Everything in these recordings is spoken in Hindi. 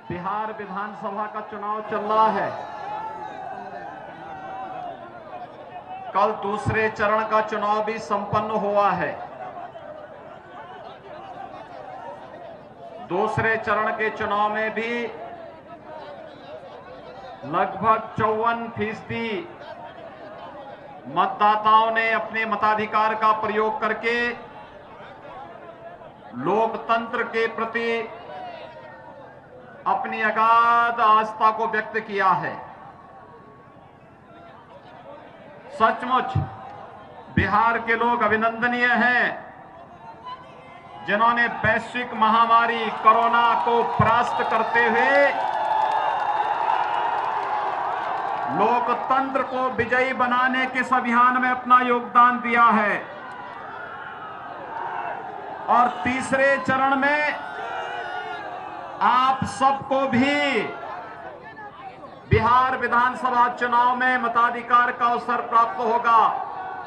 बिहार विधानसभा का चुनाव चल रहा है। कल दूसरे चरण का चुनाव भी संपन्न हुआ है। दूसरे चरण के चुनाव में भी लगभग 54% मतदाताओं ने अपने मताधिकार का प्रयोग करके लोकतंत्र के प्रति अपनी अगाध आस्था को व्यक्त किया है। सचमुच बिहार के लोग अभिनंदनीय हैं, जिन्होंने वैश्विक महामारी कोरोना को परास्त करते हुए लोकतंत्र को विजयी बनाने के इस अभियान में अपना योगदान दिया है। और तीसरे चरण में आप सबको भी बिहार विधानसभा चुनाव में मताधिकार का अवसर प्राप्त होगा।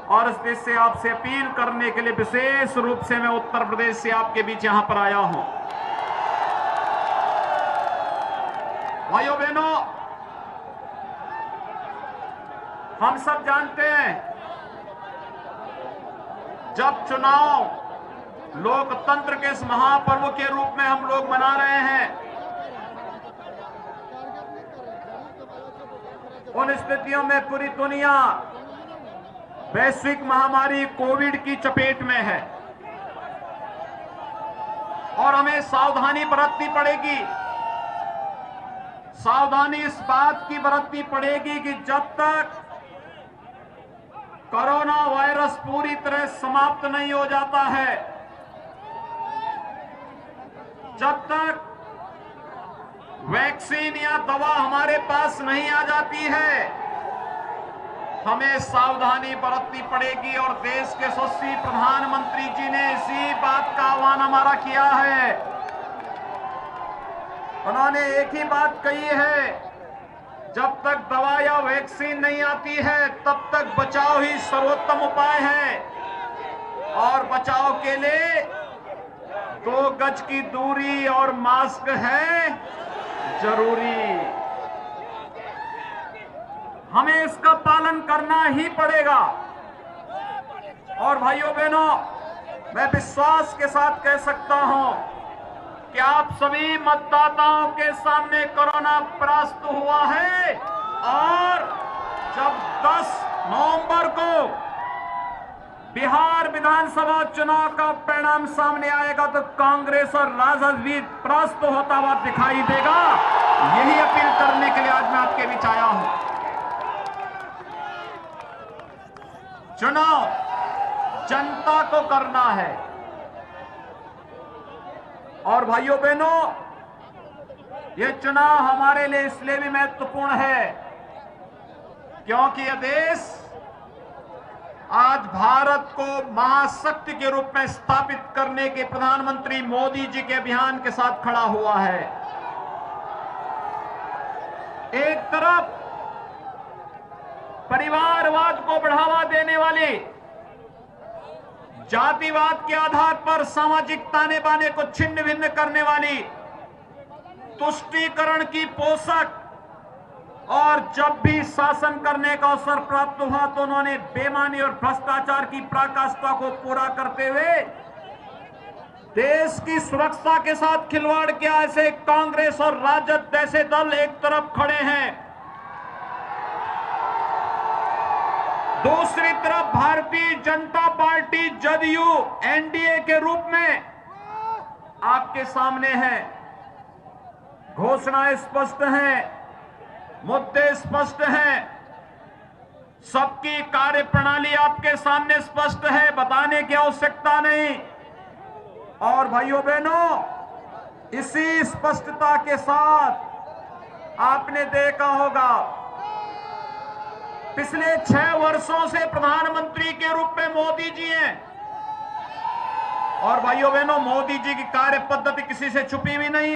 और इस देश से आपसे अपील करने के लिए विशेष रूप से मैं उत्तर प्रदेश से आपके बीच यहां पर आया हूं। भाइयों बहनों, हम सब जानते हैं, जब चुनाव लोकतंत्र के इस महापर्व के रूप में हम लोग मना रहे हैं, उन स्थितियों में पूरी दुनिया वैश्विक महामारी कोविड की चपेट में है और हमें सावधानी बरतनी पड़ेगी। सावधानी इस बात की बरतनी पड़ेगी कि जब तक कोरोना वायरस पूरी तरह समाप्त नहीं हो जाता है, जब तक वैक्सीन या दवा हमारे पास नहीं आ जाती है, हमें सावधानी बरतनी पड़ेगी। और देश के यशस्वी प्रधानमंत्री जी ने इसी बात का आह्वान हमारा किया है। उन्होंने एक ही बात कही है, जब तक दवा या वैक्सीन नहीं आती है तब तक बचाव ही सर्वोत्तम उपाय है। और बचाव के लिए 2 गज की दूरी और मास्क है जरूरी। हमें इसका पालन करना ही पड़ेगा। और भाइयों बहनों, मैं विश्वास के साथ कह सकता हूं कि आप सभी मतदाताओं के सामने कोरोना परास्त हुआ है। और जब 10 नवंबर को बिहार विधानसभा चुनाव का परिणाम सामने आएगा तो कांग्रेस और राजद भी परास्त होता हुआ दिखाई देगा। यही अपील करने के लिए आज मैं आपके बीच आया हूं। चुनाव जनता को करना है। और भाइयों बहनों, यह चुनाव हमारे लिए इसलिए भी महत्वपूर्ण है क्योंकि यह देश आज भारत को महाशक्ति के रूप में स्थापित करने के प्रधानमंत्री मोदी जी के अभियान के साथ खड़ा हुआ है। एक तरफ परिवारवाद को बढ़ावा देने वाली, जातिवाद के आधार पर सामाजिक ताने बाने को छिन्न भिन्न करने वाली, तुष्टीकरण की पोषक, और जब भी शासन करने का अवसर प्राप्त हुआ तो उन्होंने बेईमानी और भ्रष्टाचार की पराकाष्ठा को पूरा करते हुए देश की सुरक्षा के साथ खिलवाड़ किया। ऐसे कांग्रेस और राजद जैसे दल एक तरफ खड़े हैं, दूसरी तरफ भारतीय जनता पार्टी जदयू एनडीए के रूप में आपके सामने है। घोषणाएं स्पष्ट हैं, मुद्दे स्पष्ट हैं, सबकी कार्यप्रणाली आपके सामने स्पष्ट है, बताने की आवश्यकता नहीं। और भाइयों बहनों, इसी स्पष्टता के साथ आपने देखा होगा पिछले 6 वर्षों से प्रधानमंत्री के रूप में मोदी जी हैं। और भाइयों बहनों, मोदी जी की कार्य पद्धति किसी से छुपी हुई नहीं।